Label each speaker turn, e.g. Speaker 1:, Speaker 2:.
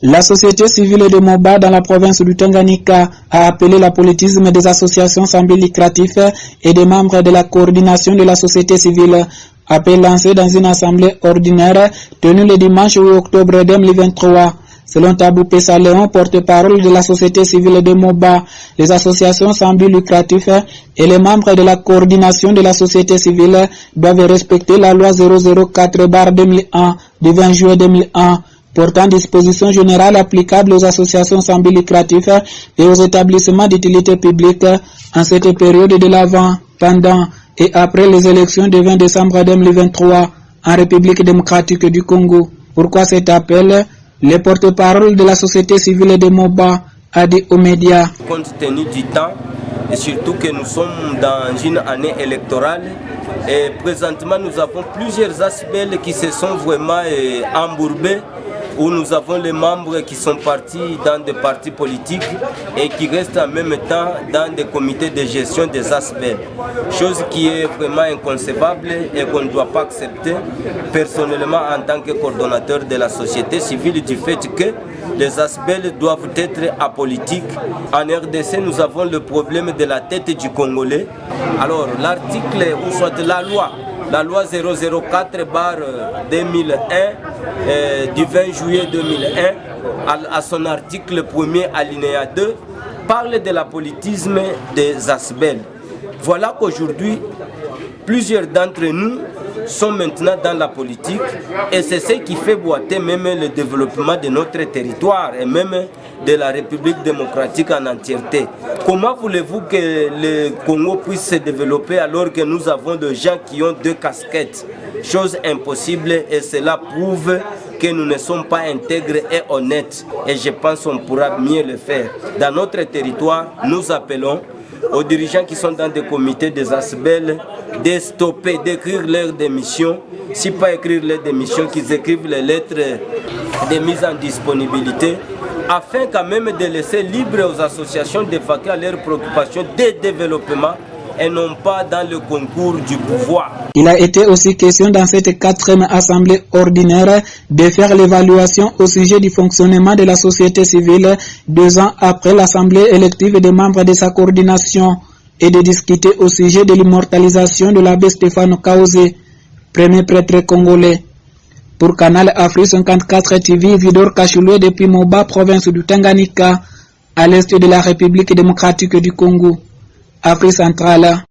Speaker 1: La société civile de Moba dans la province du Tanganyika a appelé l'apolitisme des associations sans but lucratif et des membres de la coordination de la société civile. Appel lancé dans une assemblée ordinaire tenue le dimanche 8 octobre 2023. Selon Tabou Pessaléon, porte-parole de la société civile de Moba, les associations sans but lucratif et les membres de la coordination de la société civile doivent respecter la loi 004/2001 du 20 juillet 2001. Portant dispositions générales applicables aux associations sans but lucratif et aux établissements d'utilité publique en cette période de l'avant, pendant et après les élections du 20 décembre 2023 en République démocratique du Congo. Pourquoi cet appel? Le porte-parole de la société civile de Moba a dit aux médias.
Speaker 2: Compte tenu du temps et surtout que nous sommes dans une année électorale et présentement nous avons plusieurs aspects qui se sont vraiment embourbés, où nous avons les membres qui sont partis dans des partis politiques et qui restent en même temps dans des comités de gestion des aspects. Chose qui est vraiment inconcevable et qu'on ne doit pas accepter personnellement en tant que coordonnateur de la société civile, du fait que les aspects doivent être apolitiques. En RDC, nous avons le problème de la tête du Congolais. Alors l'article, ou soit la loi 004/2001 du 20 juillet 2001, à son article 1er alinéa 2, parle de l'apolitisme des ASBEL. Voilà qu'aujourd'hui, plusieurs d'entre nous sont maintenant dans la politique et c'est ce qui fait boiter même le développement de notre territoire et même de la République démocratique en entièreté. Comment voulez-vous que le Congo puisse se développer alors que nous avons des gens qui ont deux casquettes? Chose impossible et cela prouve que nous ne sommes pas intègres et honnêtes et je pense qu'on pourra mieux le faire. Dans notre territoire, nous appelons aux dirigeants qui sont dans des comités des ASBEL de stopper, d'écrire leurs démissions. Si pas écrire leurs démissions, qu'ils écrivent les lettres de mise en disponibilité, afin quand même de laisser libre aux associations de vaquer à leurs préoccupations de développement et non pas dans le concours du pouvoir.
Speaker 1: Il a été aussi question dans cette 4e assemblée ordinaire de faire l'évaluation au sujet du fonctionnement de la société civile 2 ans après l'assemblée élective des membres de sa coordination et de discuter au sujet de l'immortalisation de l'abbé Stéphane Kaosé, premier prêtre congolais. Pour Canal Afrique 54 TV, Vidor Kachouloué depuis Moba, province du Tanganyika, à l'est de la République démocratique du Congo, Afrique centrale.